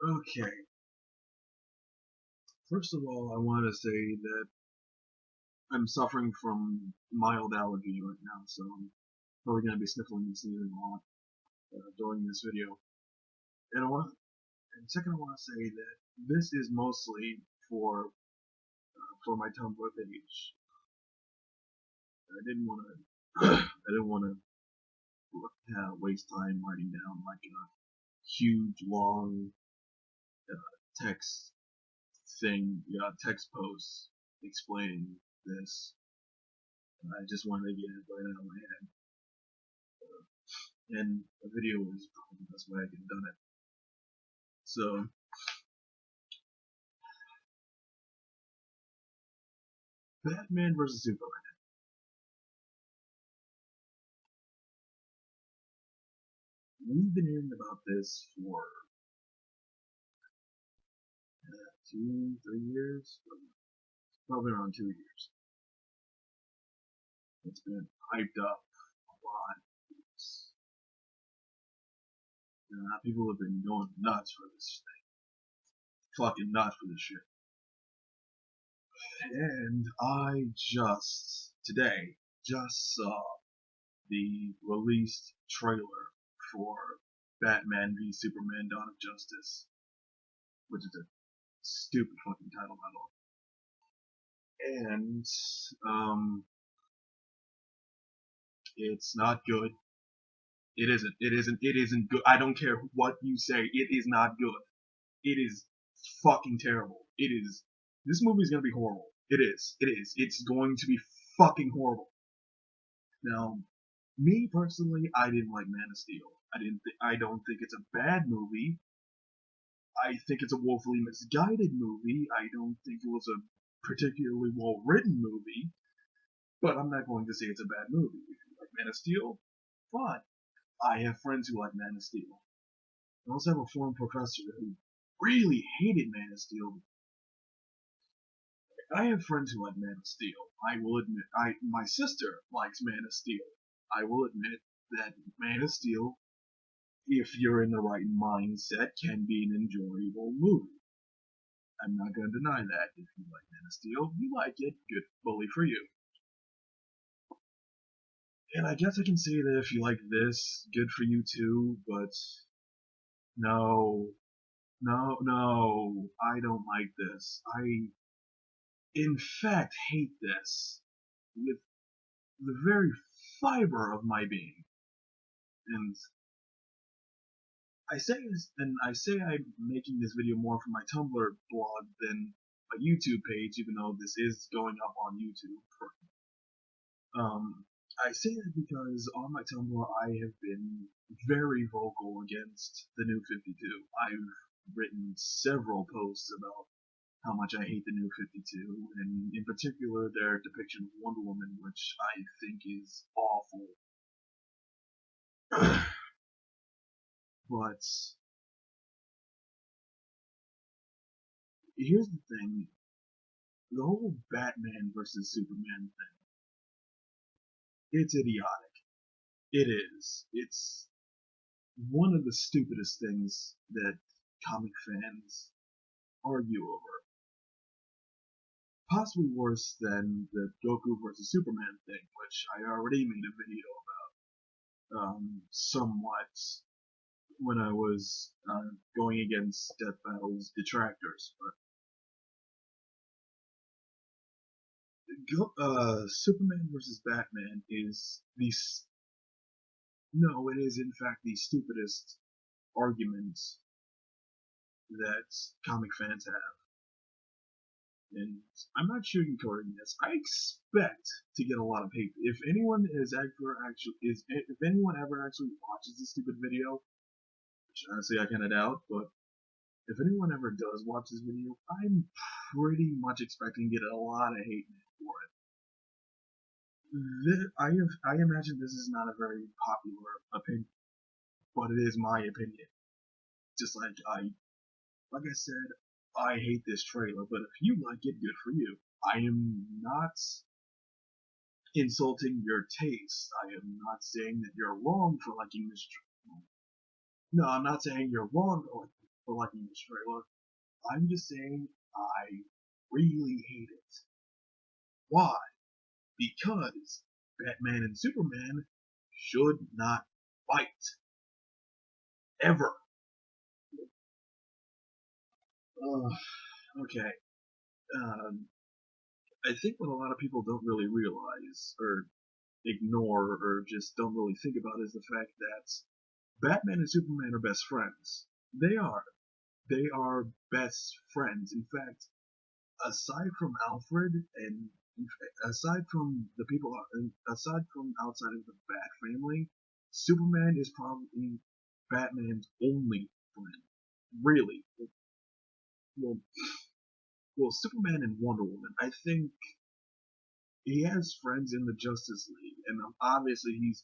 Okay. First of all, I want to say that I'm suffering from mild allergy right now, so I'm probably going to be sniffling and sneezing a lot during this video. And second, I want to say that this is mostly for my Tumblr page. I didn't want to I didn't want to waste time writing down like a huge long text text post explaining this. I just wanted to get it right out of my head. And a video is probably the best way I could have done it. So, Batman vs. Superman. We've been hearing about this for 2, 3 years, probably around 2 years. It's been hyped up a lot. People have been going nuts for this thing, fucking nuts for this shit. And I today saw the released trailer for Batman v Superman: Dawn of Justice, which is a stupid fucking title, by the way. And it's not good. It isn't. It isn't. It isn't good. I don't care what you say. It is not good. It is fucking terrible. It is. This movie is gonna be horrible. It is. It is. It's going to be fucking horrible. Now, me personally, I didn't like Man of Steel. I don't think it's a bad movie. I think it's a woefully misguided movie. I don't think it was a particularly well written movie. But I'm not going to say it's a bad movie. If you like Man of Steel, fine. I have friends who like Man of Steel. I also have a former professor who really hated Man of Steel. I have friends who like Man of Steel. I will admit, my sister likes Man of Steel. I will admit that Man of Steel, if you're in the right mindset, can be an enjoyable movie. I'm not going to deny that. If you like Man of Steel, you like it, good, bully for you. And I guess I can say that if you like this, good for you too, but no, no, I don't like this. I, in fact, hate this with the very fiber of my being. And I say I'm making this video more for my Tumblr blog than my YouTube page, even though this is going up on YouTube. I say that because on my Tumblr I have been very vocal against the New 52. I've written several posts about how much I hate the New 52, and in particular their depiction of Wonder Woman, which I think is awful. But here's the thing, the whole Batman versus Superman thing, it's idiotic. It is. It's one of the stupidest things that comic fans argue over. Possibly worse than the Goku versus Superman thing, which I already made a video about somewhat when I was going against Death Battle's detractors. But Superman versus Batman is no, it is in fact the stupidest argument that comic fans have. And I'm not sugarcoating this. I expect to get a lot of hate. If anyone if anyone ever actually watches this stupid video, which honestly I kind of doubt, but if anyone ever does watch this video, I'm pretty much expecting to get a lot of hate mail for it. I imagine this is not a very popular opinion, but it is my opinion. Just like I said, I hate this trailer, but if you like it, good for you. I am not insulting your taste. I am not saying that you're wrong for liking this trailer. No, I'm not saying you're wrong for liking for liking this trailer. I'm just saying I really hate it. Why? Because Batman and Superman should not fight. Ever. Okay. Um, I think what a lot of people don't really realize, or ignore, or just don't really think about is the fact that Batman and Superman are best friends. They are. They are best friends. In fact, aside from Alfred and aside from the people, aside from outside of the Bat family, Superman is probably Batman's only friend. Really. Well, well, Superman and Wonder Woman. I think he has friends in the Justice League, and obviously he's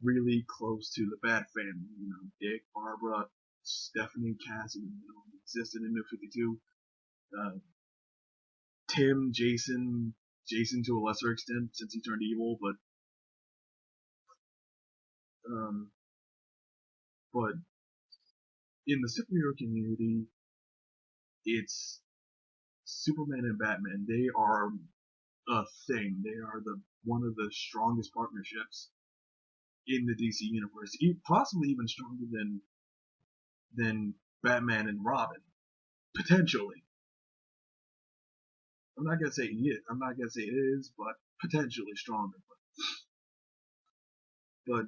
really close to the Bat family. You know, Dick, Barbara, Stephanie, Cassidy, existed in New 52. Uh, Tim, Jason to a lesser extent since he turned evil, um, but in the superhero community, it's Superman and Batman. They are a thing. They are the one of the strongest partnerships in the DC universe, possibly even stronger than Batman and Robin, potentially. I'm not gonna say he is. I'm not gonna say it is, but potentially stronger. But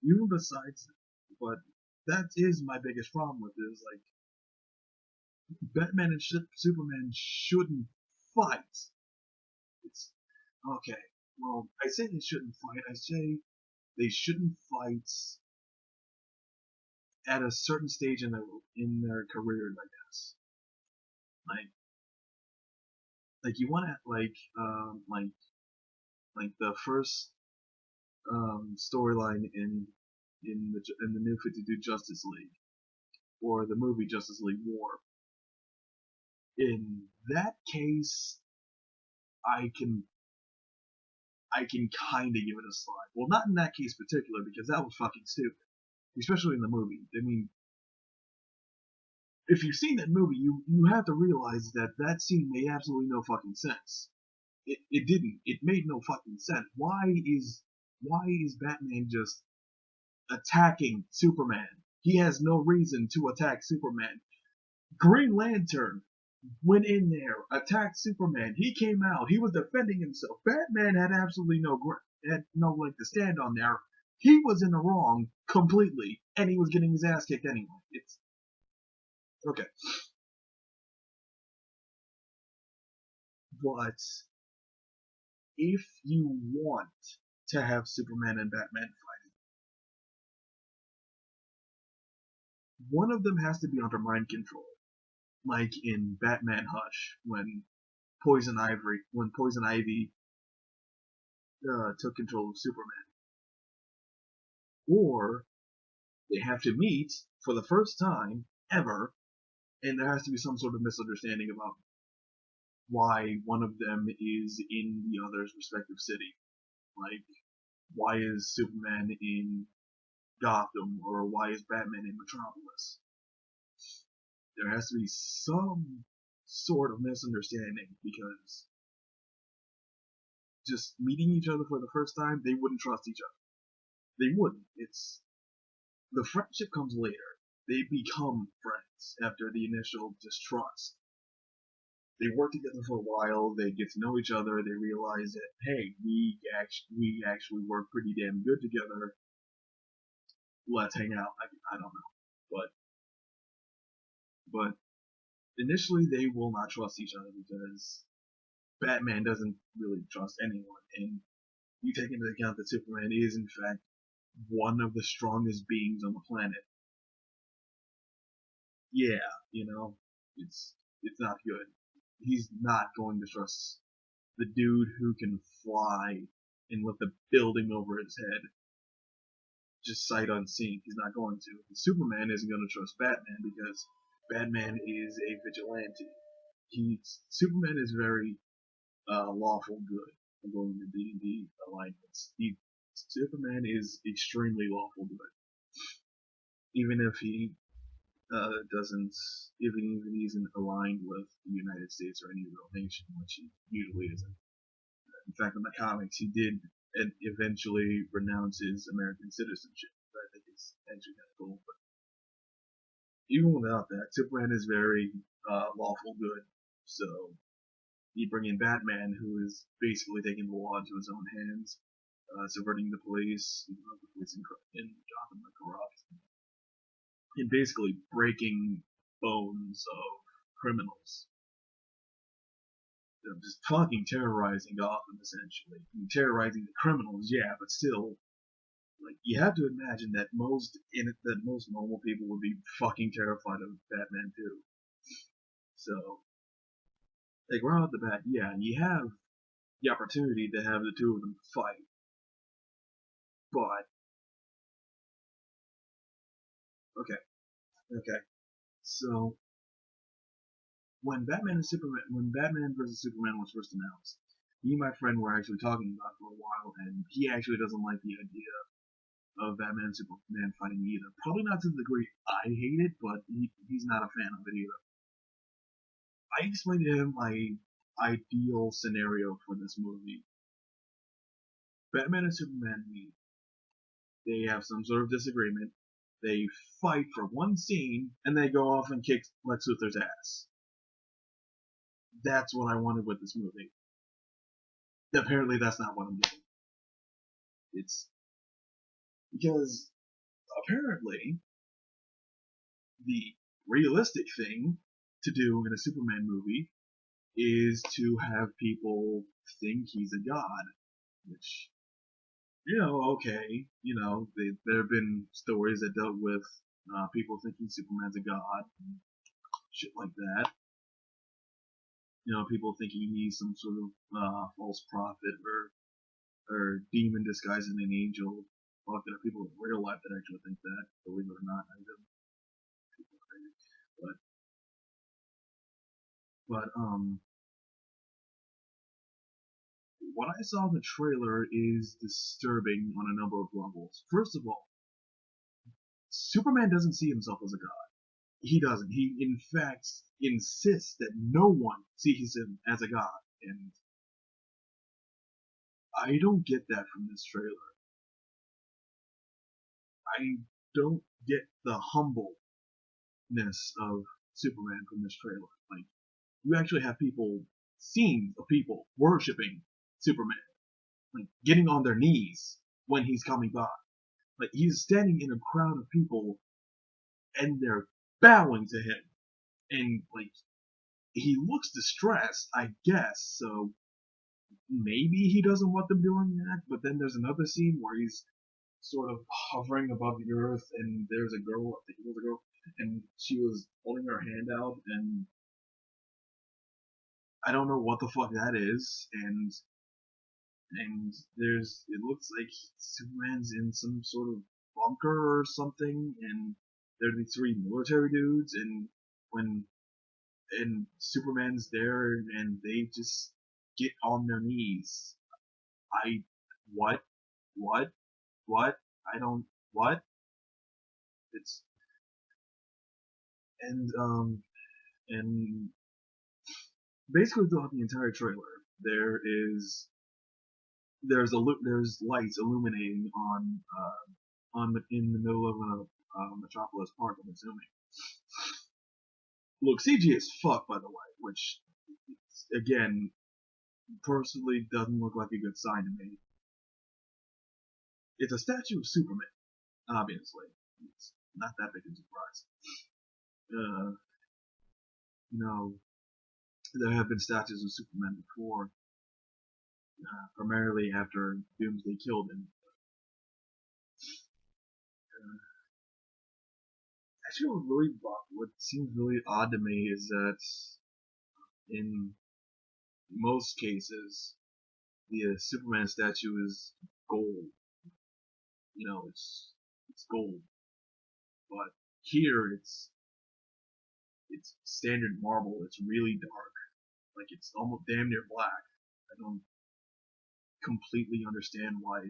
even besides, but that is my biggest problem with it. Is like Batman and Superman shouldn't fight. It's okay. Well, I say they shouldn't fight. I say they shouldn't fight at a certain stage in their careers. I guess. Like you want to like the first storyline in the New 52 Justice League or the movie Justice League War. In that case, I can kind of give it a slide. Well, not in that case particular because that was fucking stupid, especially in the movie. I mean, if you've seen that movie, you have to realize that that scene made absolutely no fucking sense. It didn't. It made no fucking sense. Why is Batman just attacking Superman? He has no reason to attack Superman. Green Lantern went in there, attacked Superman. He came out. He was defending himself. Batman had absolutely had no leg to stand on there. He was in the wrong completely, and he was getting his ass kicked anyway. It's okay. But if you want to have Superman and Batman fighting, one of them has to be under mind control. Like in Batman Hush, when Poison Ivy took control of Superman. Or they have to meet for the first time ever, and there has to be some sort of misunderstanding about why one of them is in the other's respective city. Like, why is Superman in Gotham, or why is Batman in Metropolis? There has to be some sort of misunderstanding, because just meeting each other for the first time, they wouldn't trust each other. They wouldn't. The friendship comes later. They become friends after the initial distrust. They work together for a while. They get to know each other. They realize that, hey, we actually work pretty damn good together. Let's hang out. I don't know, but initially they will not trust each other because Batman doesn't really trust anyone, and you take into account that Superman is in fact one of the strongest beings on the planet. Yeah, it's not good. He's not going to trust the dude who can fly and with the building over his head just sight unseen. He's not going to. And Superman isn't going to trust Batman because Batman is a vigilante. Superman is very lawful good according to D&D alignments. Superman is extremely lawful good, even if he doesn't even isn't aligned with the United States or any real nation, which he usually isn't. In fact, in the comics, he did eventually renounce his American citizenship. I think it's actually kind of cool. But even without that, Superman is very lawful good. So you bring in Batman, who is basically taking the law into his own hands, subverting the police, the police in Gotham are corrupt, and basically breaking bones of criminals. Just talking, terrorizing Gotham essentially. I mean, terrorizing the criminals, yeah, but still, like you have to imagine that most normal people would be fucking terrified of Batman too. So, like right off the bat, yeah, you have the opportunity to have the two of them fight, but okay. So when Batman versus Superman was first announced, me and my friend were actually talking about it for a while, and he actually doesn't like the idea of Batman and Superman fighting either. Probably not to the degree I hate it, but he's not a fan of it either. I explained to him my ideal scenario for this movie. Batman and Superman meet. They have some sort of disagreement. They fight for one scene, and they go off and kick Lex Luthor's ass. That's what I wanted with this movie. Apparently, that's not what I'm getting. It's because apparently the realistic thing to do in a Superman movie is to have people think he's a god, which, okay, there have been stories that dealt with people thinking Superman's a god, and shit like that. People thinking he's some sort of false prophet or demon disguised as an angel. Fuck, there are people in real life that actually think that, believe it or not. I don't. People are crazy. But what I saw in the trailer is disturbing on a number of levels. First of all, Superman doesn't see himself as a god. He doesn't. He, in fact, insists that no one sees him as a god. And I don't get that from this trailer. I don't get the humbleness of Superman from this trailer. Like, you actually have scenes of people worshipping Superman. Like, getting on their knees when he's coming by. Like, he's standing in a crowd of people and they're bowing to him. And, like, he looks distressed, I guess, so maybe he doesn't want them doing that, but then there's another scene where he's sort of hovering above the earth and there's a girl, I think it was a girl, and she was holding her hand out, and I don't know what the fuck that is, and it looks like Superman's in some sort of bunker or something, and there are these three military dudes, and Superman's there, and they just get on their knees. I, what, what, what? I don't, what? It's and basically throughout the entire trailer, there's lights illuminating on in the middle of a Metropolis Park. I'm assuming. Look, CG is fuck, by the way, which again personally doesn't look like a good sign to me. It's a statue of Superman, obviously. It's not that big a surprise. Uh, there have been statues of Superman before, primarily after Doomsday killed him. Actually, what seems really odd to me is that in most cases, the Superman statue is gold. It's gold, but here it's standard marble. It's really dark, like it's almost damn near black. I don't completely understand why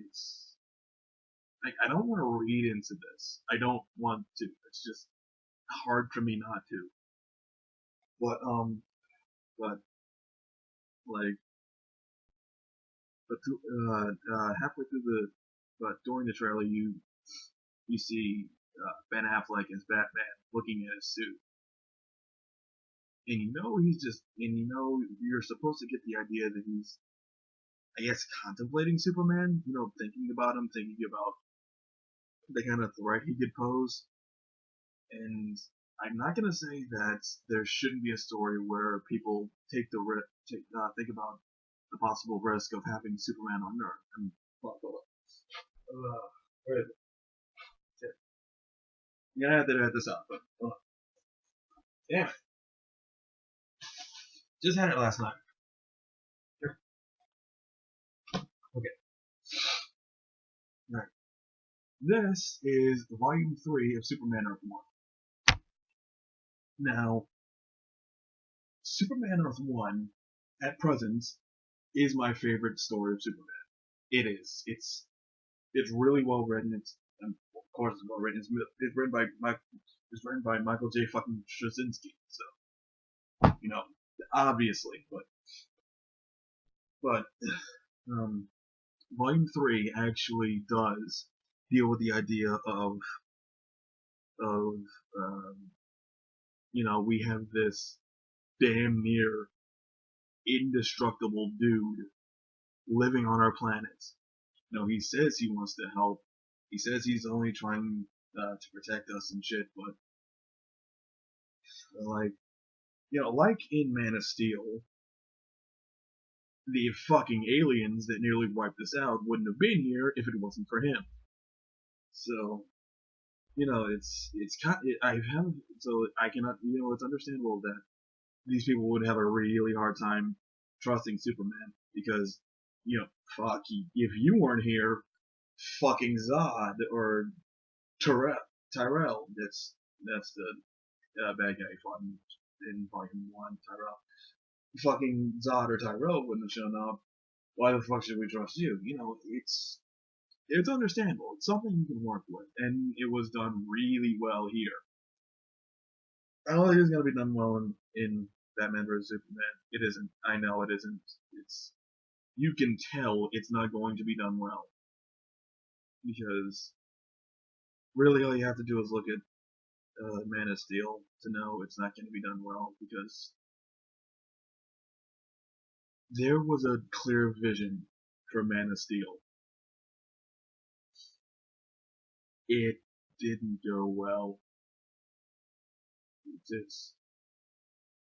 I don't want to read into this. I don't want to. It's just hard for me not to. But but like, but halfway through but during the trailer, you see Ben Affleck as Batman looking at his suit, and you're supposed to get the idea that he's, I guess, contemplating Superman. Thinking about him, thinking about the kind of threat he could pose. And I'm not gonna say that there shouldn't be a story where people think about the possible risk of having Superman on Earth. Where is it? You're gonna have to edit this out, but damn it. Just had it last night. Here. Okay. Alright. This is Volume 3 of Superman Earth 1. Now, Superman Earth 1, at present, is my favorite story of Superman. It is. It's really well written. Of course, it's well written. It's written by Michael J. fucking Straczynski. So, obviously, but Volume 3 actually does deal with the idea of we have this damn near indestructible dude living on our planet. He says he wants to help. He says he's only trying to protect us and shit, but like in Man of Steel, the fucking aliens that nearly wiped us out wouldn't have been here if it wasn't for him. So, it's kind. So I cannot. It's understandable that these people would have a really hard time trusting Superman because, fuck, if you weren't here, fucking Zod or Tyrell, that's the bad guy fought in Volume 1, Tyrell. Fucking Zod or Tyrell wouldn't have shown up. Why the fuck should we trust you? It's understandable. It's something you can work with, and it was done really well here. I don't think it's gonna be done well in Batman vs Superman. It isn't. I know it isn't. You can tell it's not going to be done well because really all you have to do is look at Man of Steel to know it's not going to be done well because there was a clear vision for Man of Steel. It didn't go well. It's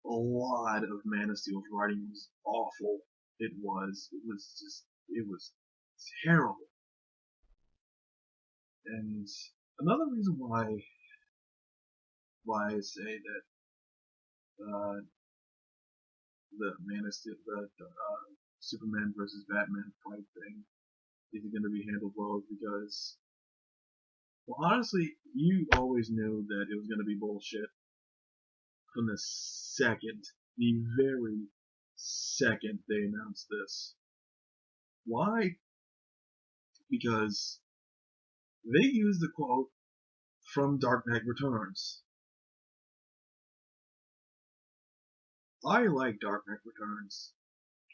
a lot of Man of Steel's writing was awful. It was terrible. And another reason why I say that the Man of Steel, the Superman versus Batman fight thing isn't going to be handled well is because, well, honestly, you always knew that it was going to be bullshit from the very second they announced this. Why? Because they used the quote from Dark Knight Returns. I like Dark Knight Returns.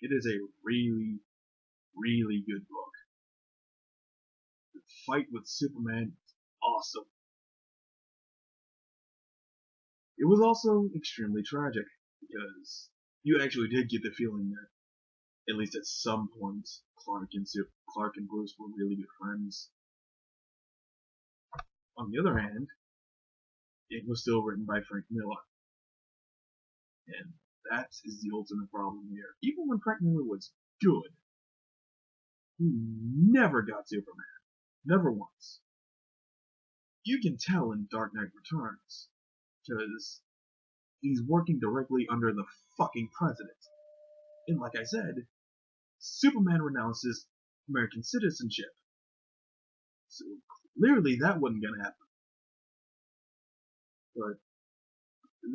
It is a really, really good book. The fight with Superman is awesome. It was also extremely tragic because you actually did get the feeling that, at least at some point, Clark and Bruce were really good friends. On the other hand, it was still written by Frank Miller. And that is the ultimate problem here. Even when Frank Miller was good, he never got Superman. Never once. You can tell in Dark Knight Returns, because he's working directly under the fucking president. And like I said, Superman renounces American citizenship. So clearly that wasn't gonna happen. But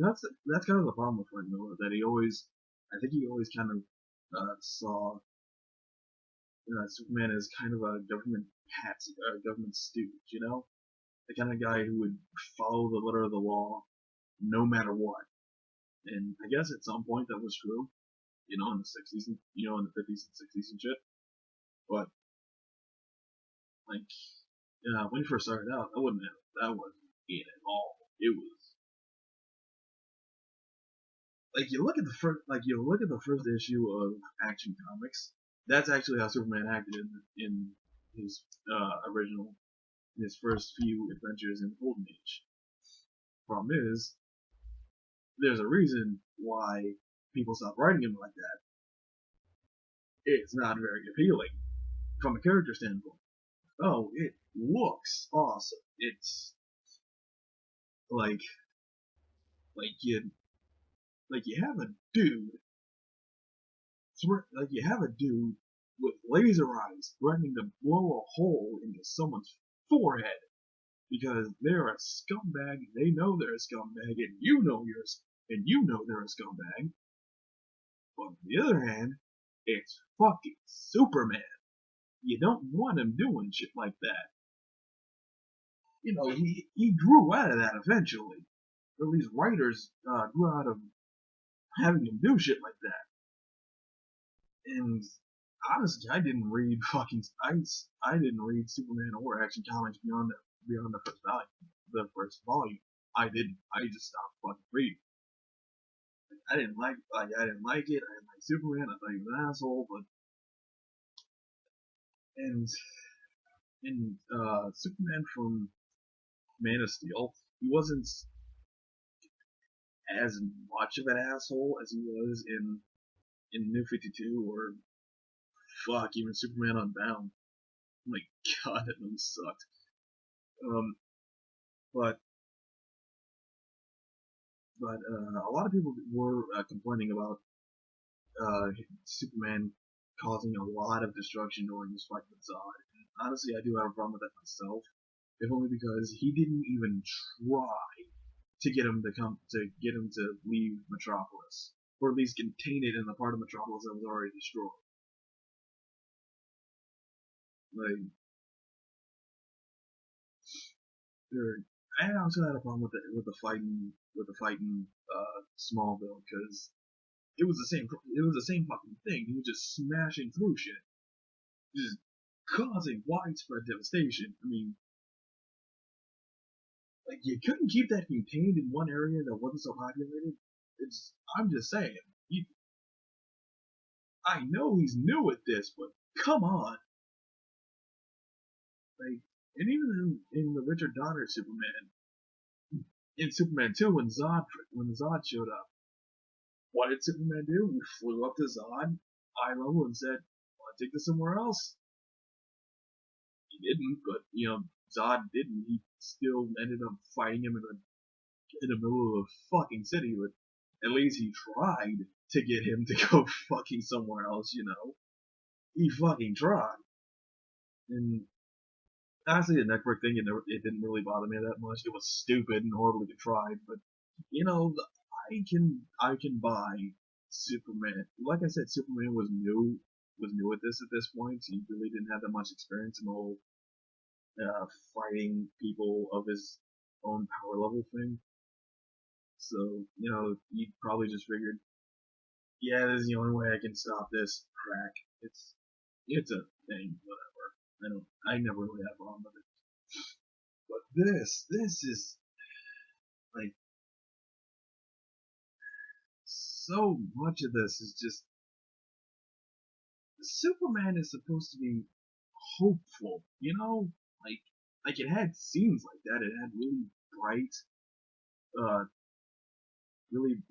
that's kind of the problem with Frank Miller, that I think he always kind of saw Superman as kind of a government patsy, government stooge, the kind of guy who would follow the letter of the law no matter what. And I guess at some point that was true, in the 60s and, in the 50s and 60s and shit. But, like, when he first started out, that wasn't it at all. It was, like, you look at the first issue of Action Comics, that's actually how Superman acted in his, original, in his first few adventures in Golden Age. Problem is, there's a reason why people stopped writing him like that. It's not very appealing from a character standpoint. Oh, it looks awesome. It's like you have a dude with laser eyes threatening to blow a hole into someone's forehead because they're a scumbag. They know they're a scumbag, and you know they're a scumbag. But on the other hand, it's fucking Superman. You don't want him doing shit like that. He grew out of that eventually. Or at least writers grew out of having him do shit like that. And honestly, I didn't read Superman or Action Comics beyond the first volume. I didn't. I just stopped fucking reading. I didn't like it. I didn't like Superman. I thought he was an asshole. But and Superman from Man of Steel, he wasn't as much of an asshole as he was in New 52 or fuck, even Superman Unbound. Oh my god, that movie sucked. But a lot of people were complaining about Superman causing a lot of destruction during his fight with Zod. And honestly, I do have a problem with that myself, if only because he didn't even try to get him to leave Metropolis, or at least contain it in the part of Metropolis that was already destroyed. Like, I also had a problem with the fighting Smallville, because it was the same fucking thing. He was just smashing through shit, just causing widespread devastation. I mean, like, you couldn't keep that contained in one area that wasn't so populated. I'm just saying. I know he's new at this, but come on. Like, and even in the Richard Donner Superman, in Superman 2, when Zod showed up, what did Superman do? He flew up to Zod, eye level, and said, "Want to take this somewhere else?" He didn't, but Zod didn't. He still ended up fighting him in the middle of a fucking city. But at least he tried to get him to go fucking somewhere else. He fucking tried. And honestly, the network thing, it didn't really bother me that much. It was stupid and horribly contrived, but I can buy Superman. Like I said, Superman was new at this point. He really didn't have that much experience in the whole fighting people of his own power level thing. So he probably just figured, yeah, this is the only way I can stop this crack. It's a thing, whatever. I never really had a problem with it. But this is like, so much of this is just, Superman is supposed to be hopeful, like it had scenes like that. It had really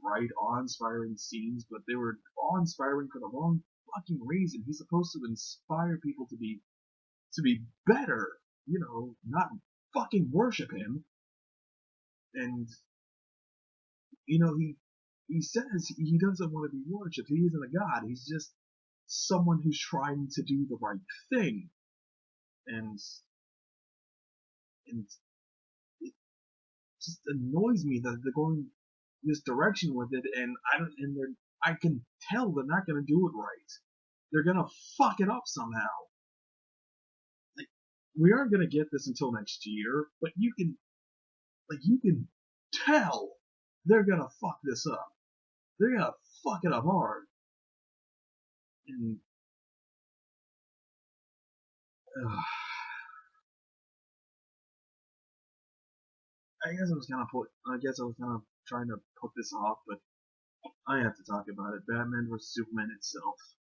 bright, awe-inspiring scenes, but they were awe-inspiring for the wrong fucking reason. He's supposed to inspire people to be better, not fucking worship him. And he says he doesn't want to be worshipped. He isn't a god. He's just someone who's trying to do the right thing. And it just annoys me that they're going this direction with it, and I can tell they're not gonna do it right. They're gonna fuck it up somehow. Like, we aren't gonna get this until next year, but you can tell they're gonna fuck this up. They're gonna fuck it up hard. And I guess I was kind of trying to put this off, but I have to talk about it. Batman vs Superman itself.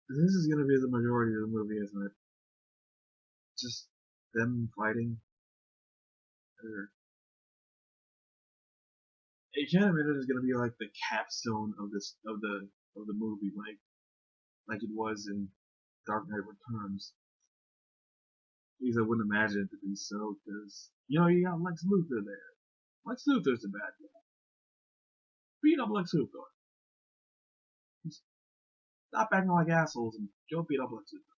This is gonna be the majority of the movie, isn't it? Just them fighting. It kind of is gonna be like the capstone of the movie, like it was in Dark Knight Returns. At least I wouldn't imagine it to be so, because you got Lex Luthor there. Lex Luthor's the bad guy. Beat up Lex Luthor. Stop acting like assholes and go beat up Lex Luthor.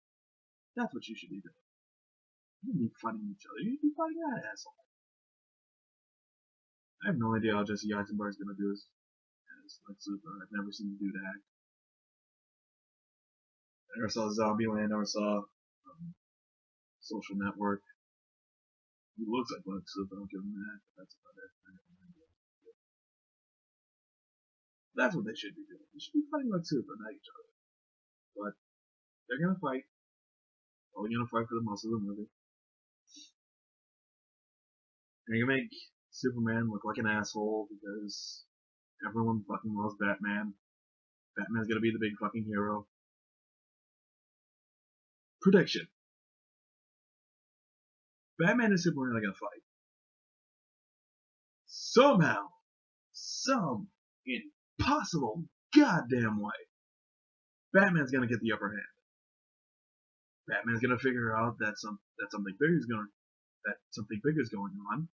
That's what you should be doing. You shouldn't be fighting each other. You should be fighting that asshole. I have no idea how Jesse Eisenberg's gonna do as Lex Luthor. I've never seen him do that. I never saw Zombieland. I never saw Social Network. He looks like Lex Luthor. I'll give him that. But that's about it. That's what they should be doing. They should be fighting Lex Luthor, not each other. But they're gonna fight. Probably gonna fight for the most of the movie. They're gonna make Superman look like an asshole because everyone fucking loves Batman. Batman's gonna be the big fucking hero. Prediction. Batman and Superman are gonna fight. Somehow, some impossible goddamn way, Batman's gonna get the upper hand. Batman's gonna figure out that something big is going on.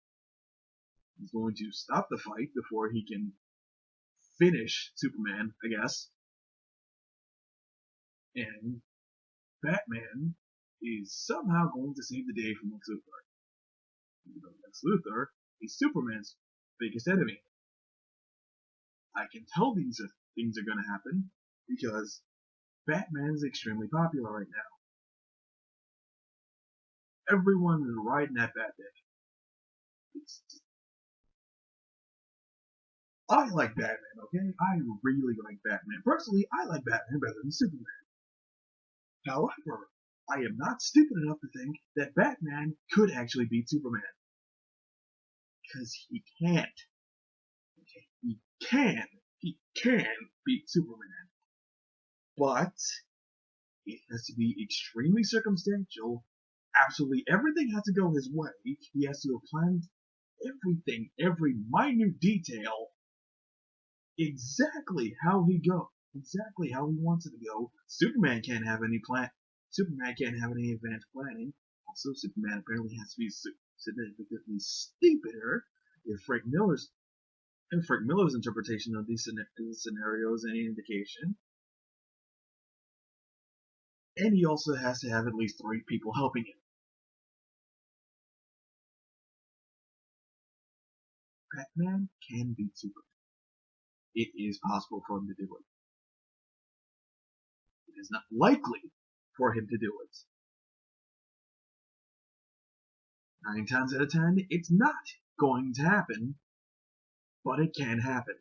He's going to stop the fight before he can finish Superman, I guess. And Batman is somehow going to save the day from Lex Luthor. Even though Lex Luthor is Superman's biggest enemy. I can tell things are going to happen because Batman's extremely popular right now. Everyone is riding that Batman. I like Batman, okay? I really like Batman. Personally, I like Batman better than Superman. However, I am not stupid enough to think that Batman could actually beat Superman. Because he can't. Okay, he can beat Superman. But it has to be extremely circumstantial. Absolutely everything has to go his way. He has to have planned everything, every minute detail, exactly how he wants it to go. Superman can't have any advanced planning. Also, Superman apparently has to be significantly stupider if Frank Miller's interpretation of these scenarios any indication. And he also has to have at least 3 people helping him. Batman can beat Superman. It is possible for him to do it. It is not likely for him to do it. 9 times out of 10, it's not going to happen, but it can happen.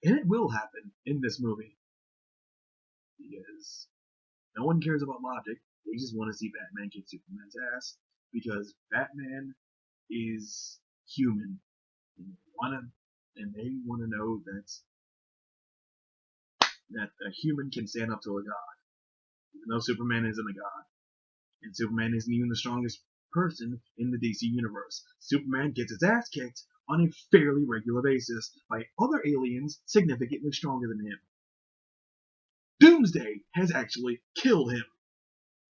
And it will happen in this movie. Because no one cares about logic. They just want to see Batman kick Superman's ass. Because Batman is human. And they want to know that a human can stand up to a god. Even though Superman isn't a god. And Superman isn't even the strongest person in the DC universe. Superman gets his ass kicked on a fairly regular basis by other aliens significantly stronger than him. Doomsday has actually killed him.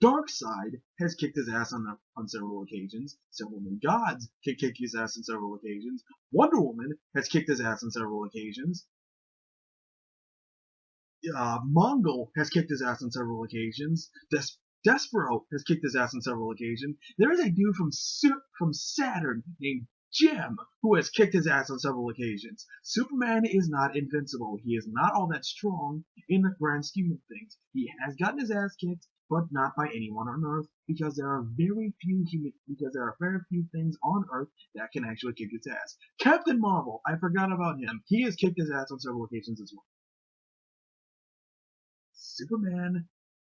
Darkseid has kicked his ass on several occasions. Several new gods can kick his ass on several occasions. Wonder Woman has kicked his ass on several occasions. Mongol has kicked his ass on several occasions. Despero has kicked his ass on several occasions. There is a dude from Saturn named Jim, who has kicked his ass on several occasions. Superman is not invincible. He is not all that strong in the grand scheme of things. He has gotten his ass kicked, but not by anyone on Earth, because there are very few things on Earth that can actually kick its ass. Captain Marvel, I forgot about him. He has kicked his ass on several occasions as well. Superman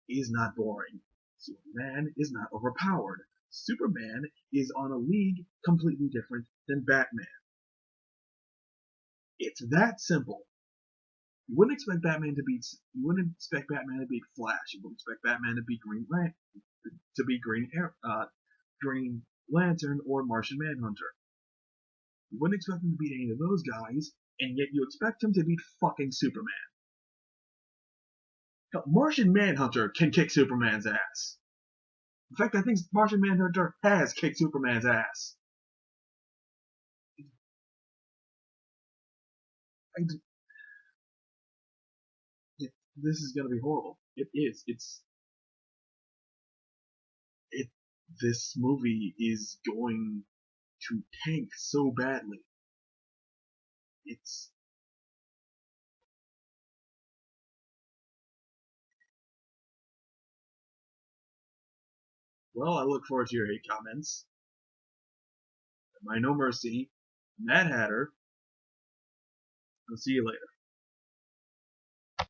is not boring. Superman is not overpowered. Superman is on a league completely different than Batman. It's that simple. You wouldn't expect Batman to beat. You wouldn't expect Batman to beat Flash. You wouldn't expect Batman to beat Green Lantern or Martian Manhunter. You wouldn't expect him to beat any of those guys, and yet you expect him to beat fucking Superman. Hell, Martian Manhunter can kick Superman's ass. In fact, I think Martian Manhunter has kicked Superman's ass. This is gonna be horrible. It is. This movie is going to tank so badly. It's Well, I look forward to your hate comments. My No Mercy, Mad Hatter. I'll see you later.